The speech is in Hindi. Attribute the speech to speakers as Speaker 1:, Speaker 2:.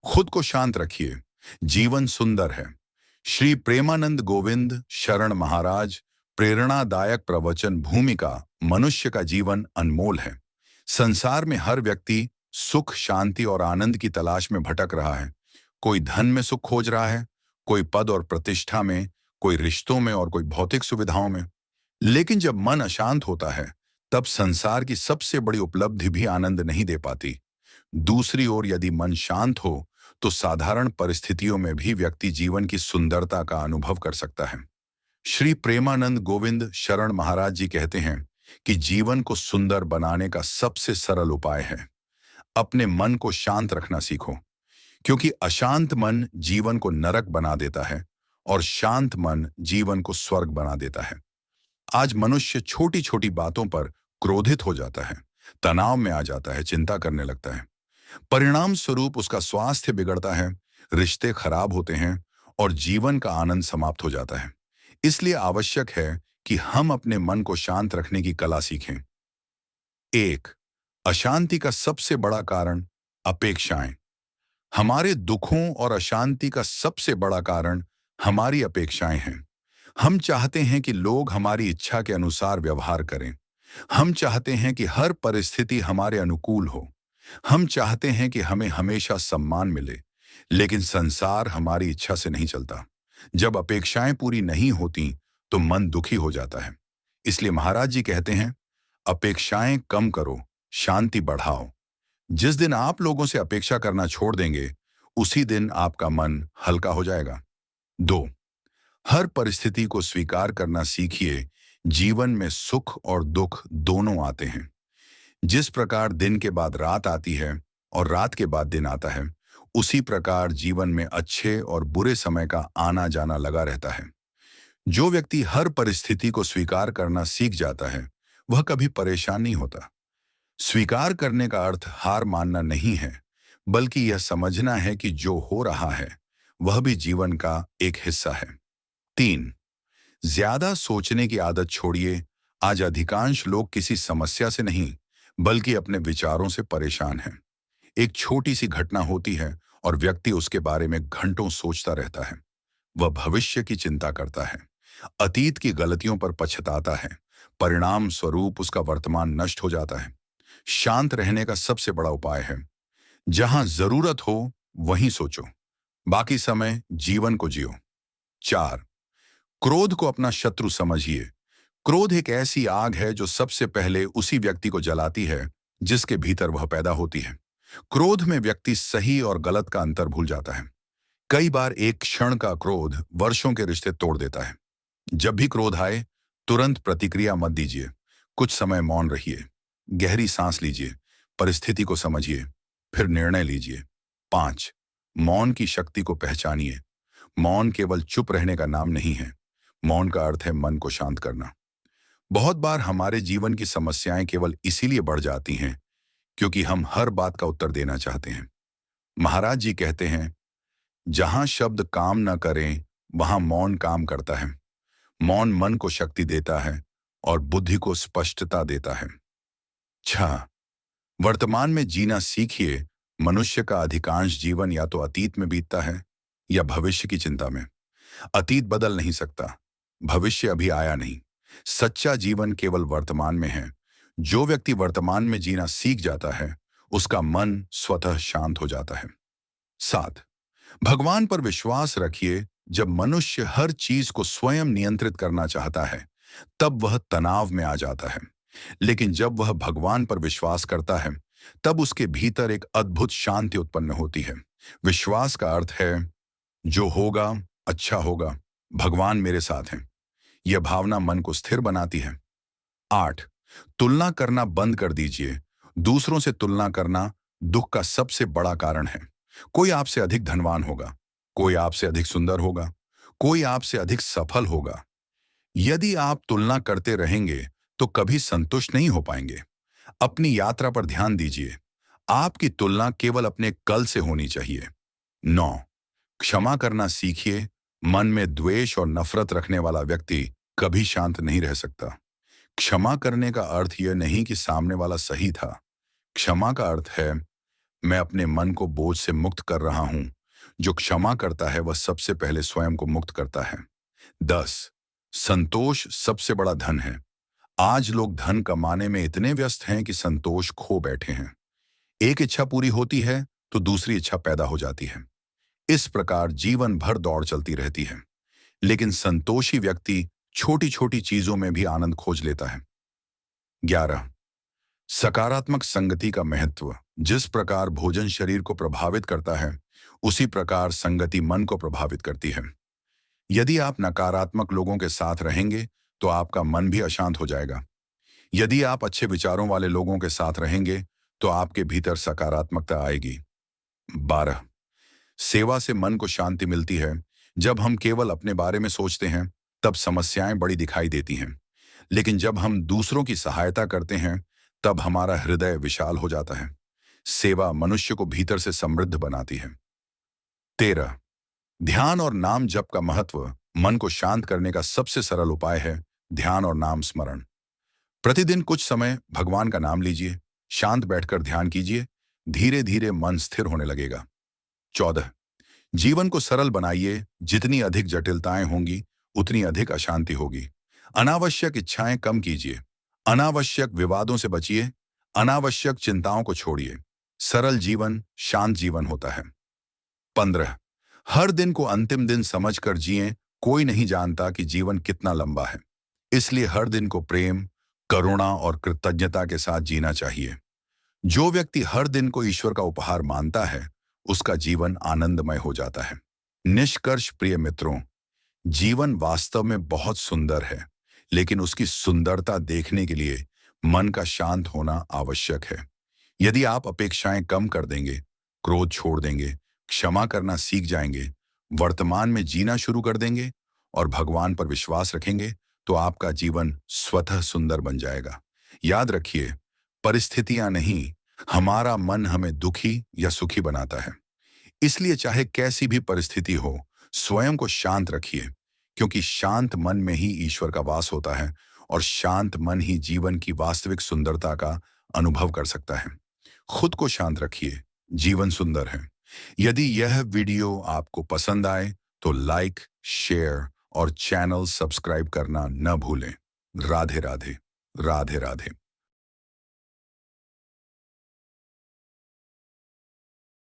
Speaker 1: खुद को शांत रखिए, जीवन सुंदर है। श्री प्रेमानंद गोविंद शरण महाराज। प्रेरणादायक प्रवचन। भूमिका। मनुष्य का जीवन अनमोल है। संसार में हर व्यक्ति सुख, शांति और आनंद की तलाश में भटक रहा है। कोई धन में सुख खोज रहा है, कोई पद और प्रतिष्ठा में, कोई रिश्तों में और कोई भौतिक सुविधाओं में। लेकिन जब मन अशांत होता है, तब संसार की सबसे बड़ी उपलब्धि भी आनंद नहीं दे पाती। दूसरी ओर यदि मन शांत हो, तो साधारण परिस्थितियों में भी व्यक्ति जीवन की सुंदरता का अनुभव कर सकता है। श्री प्रेमानंद गोविंद शरण महाराज जी कहते हैं कि जीवन को सुंदर बनाने का सबसे सरल उपाय है अपने मन को शांत रखना सीखो, क्योंकि अशांत मन जीवन को नरक बना देता है और शांत मन जीवन को स्वर्ग बना देता है। आज मनुष्य छोटी छोटी बातों पर क्रोधित हो जाता है, तनाव में आ जाता है, चिंता करने लगता है। परिणाम स्वरूप उसका स्वास्थ्य बिगड़ता है, रिश्ते खराब होते हैं और जीवन का आनंद समाप्त हो जाता है। इसलिए आवश्यक है कि हम अपने मन को शांत रखने की कला सीखें। एक, अशांति का सबसे बड़ा कारण अपेक्षाएं। हमारे दुखों और अशांति का सबसे बड़ा कारण हमारी अपेक्षाएं हैं। हम चाहते हैं कि लोग हमारी इच्छा के अनुसार व्यवहार करें। हम चाहते हैं कि हर परिस्थिति हमारे अनुकूल हो। हम चाहते हैं कि हमें हमेशा सम्मान मिले, लेकिन संसार हमारी इच्छा से नहीं चलता। जब अपेक्षाएं पूरी नहीं होती, तो मन दुखी हो जाता है। इसलिए महाराज जी कहते हैं, अपेक्षाएं कम करो, शांति बढ़ाओ। जिस दिन आप लोगों से अपेक्षा करना छोड़ देंगे, उसी दिन आपका मन हल्का हो जाएगा। 2, हर परिस्थिति को स्वीकार करना सीखिए। जीवन में सुख और दुख दोनों आते हैं। जिस प्रकार दिन के बाद रात आती है और रात के बाद दिन आता है, उसी प्रकार जीवन में अच्छे और बुरे समय का आना जाना लगा रहता है। जो व्यक्ति हर परिस्थिति को स्वीकार करना सीख जाता है, वह कभी परेशान नहीं होता। स्वीकार करने का अर्थ हार मानना नहीं है, बल्कि यह समझना है कि जो हो रहा है, वह भी जीवन का एक हिस्सा है। 3, ज्यादा सोचने की आदत छोड़िए। आज अधिकांश लोग किसी समस्या से नहीं, बल्कि अपने विचारों से परेशान हैं। एक छोटी सी घटना होती है और व्यक्ति उसके बारे में घंटों सोचता रहता है। वह भविष्य की चिंता करता है, अतीत की गलतियों पर पछताता है। परिणाम स्वरूप उसका वर्तमान नष्ट हो जाता है। शांत रहने का सबसे बड़ा उपाय है, जहां जरूरत हो वहीं सोचो, बाकी समय जीवन को जियो। 4, क्रोध को अपना शत्रु समझिए। क्रोध एक ऐसी आग है जो सबसे पहले उसी व्यक्ति को जलाती है जिसके भीतर वह पैदा होती है। क्रोध में व्यक्ति सही और गलत का अंतर भूल जाता है। कई बार एक क्षण का क्रोध वर्षों के रिश्ते तोड़ देता है। जब भी क्रोध आए, तुरंत प्रतिक्रिया मत दीजिए। कुछ समय मौन रहिए, गहरी सांस लीजिए, परिस्थिति को समझिए, फिर निर्णय लीजिए। 5, मौन की शक्ति को पहचानिए। मौन केवल चुप रहने का नाम नहीं है। मौन का अर्थ है मन को शांत करना। बहुत बार हमारे जीवन की समस्याएं केवल इसीलिए बढ़ जाती हैं क्योंकि हम हर बात का उत्तर देना चाहते हैं। महाराज जी कहते हैं, जहां शब्द काम न करें, वहां मौन काम करता है। मौन मन को शक्ति देता है और बुद्धि को स्पष्टता देता है। 6, वर्तमान में जीना सीखिए। मनुष्य का अधिकांश जीवन या तो अतीत में बीतता है या भविष्य की चिंता में। अतीत बदल नहीं सकता, भविष्य अभी आया नहीं। सच्चा जीवन केवल वर्तमान में है। जो व्यक्ति वर्तमान में जीना सीख जाता है, उसका मन स्वतः शांत हो जाता है। 7, भगवान पर विश्वास रखिए। जब मनुष्य हर चीज को स्वयं नियंत्रित करना चाहता है, तब वह तनाव में आ जाता है। लेकिन जब वह भगवान पर विश्वास करता है, तब उसके भीतर एक अद्भुत शांति उत्पन्न होती है। विश्वास का अर्थ है, जो होगा अच्छा होगा, भगवान मेरे साथ हैं। यह भावना मन को स्थिर बनाती है। 8, तुलना करना बंद कर दीजिए। दूसरों से तुलना करना दुख का सबसे बड़ा कारण है। कोई आपसे अधिक धनवान होगा, कोई आपसे अधिक सुंदर होगा, कोई आपसे अधिक सफल होगा। यदि आप तुलना करते रहेंगे, तो कभी संतुष्ट नहीं हो पाएंगे। अपनी यात्रा पर ध्यान दीजिए। आपकी तुलना केवल अपने कल से होनी चाहिए। 9, क्षमा करना सीखिए। मन में द्वेष और नफरत रखने वाला व्यक्ति कभी शांत नहीं रह सकता। क्षमा करने का अर्थ यह नहीं कि सामने वाला सही था। क्षमा का अर्थ है, मैं अपने मन को बोझ से मुक्त कर रहा हूं। जो क्षमा करता है वह सबसे पहले स्वयं को मुक्त करता है। 10. संतोष सबसे बड़ा धन है। आज लोग धन कमाने में इतने व्यस्त हैं कि संतोष खो बैठे हैं। एक इच्छा पूरी होती है तो दूसरी इच्छा पैदा हो जाती है। इस प्रकार जीवन भर दौड़ चलती रहती है। लेकिन संतोषी व्यक्ति छोटी छोटी चीजों में भी आनंद खोज लेता है। 11. सकारात्मक संगति का महत्व। जिस प्रकार भोजन शरीर को प्रभावित करता है, उसी प्रकार संगति मन को प्रभावित करती है। यदि आप नकारात्मक लोगों के साथ रहेंगे तो आपका मन भी अशांत हो जाएगा। यदि आप अच्छे विचारों वाले लोगों के साथ रहेंगे तो आपके भीतर सकारात्मकता आएगी। 12. सेवा से मन को शांति मिलती है। जब हम केवल अपने बारे में सोचते हैं तब समस्याएं बड़ी दिखाई देती हैं, लेकिन जब हम दूसरों की सहायता करते हैं तब हमारा हृदय विशाल हो जाता है। सेवा मनुष्य को भीतर से समृद्ध बनाती है। 13. ध्यान और नाम जप का महत्व। मन को शांत करने का सबसे सरल उपाय है ध्यान और नाम स्मरण। प्रतिदिन कुछ समय भगवान का नाम लीजिए, शांत बैठकर ध्यान कीजिए, धीरे धीरे मन स्थिर होने लगेगा। 14. जीवन को सरल बनाइए। जितनी अधिक जटिलताएं होंगी उतनी अधिक अशांति होगी। अनावश्यक इच्छाएं कम कीजिए, अनावश्यक विवादों से बचिए, अनावश्यक चिंताओं को छोड़िए। सरल जीवन शांत जीवन होता है। 15. हर दिन को अंतिम दिन समझकर जिएं। कोई नहीं जानता कि जीवन कितना लंबा है, इसलिए हर दिन को प्रेम, करुणा और कृतज्ञता के साथ जीना चाहिए। जो व्यक्ति हर दिन को ईश्वर का उपहार मानता है, उसका जीवन आनंदमय हो जाता है। निष्कर्ष प्रिय मित्रों, जीवन वास्तव में बहुत सुंदर है, लेकिन उसकी सुंदरता देखने के लिए मन का शांत होना आवश्यक है। यदि आप अपेक्षाएं कम कर देंगे, क्रोध छोड़ देंगे, क्षमा करना सीख जाएंगे, वर्तमान में जीना शुरू कर देंगे और भगवान पर विश्वास रखेंगे, तो आपका जीवन स्वतः सुंदर बन जाएगा। याद रखिए, परिस्थितियां नहीं, हमारा मन हमें दुखी या सुखी बनाता है। इसलिए चाहे कैसी भी परिस्थिति हो, स्वयं को शांत रखिए, क्योंकि शांत मन में ही ईश्वर का वास होता है और शांत मन ही जीवन की वास्तविक सुंदरता का अनुभव कर सकता है। खुद को शांत रखिए, जीवन सुंदर है। यदि यह वीडियो आपको पसंद आए तो लाइक, शेयर और चैनल सब्सक्राइब करना न भूलें। राधे राधे, राधे राधे।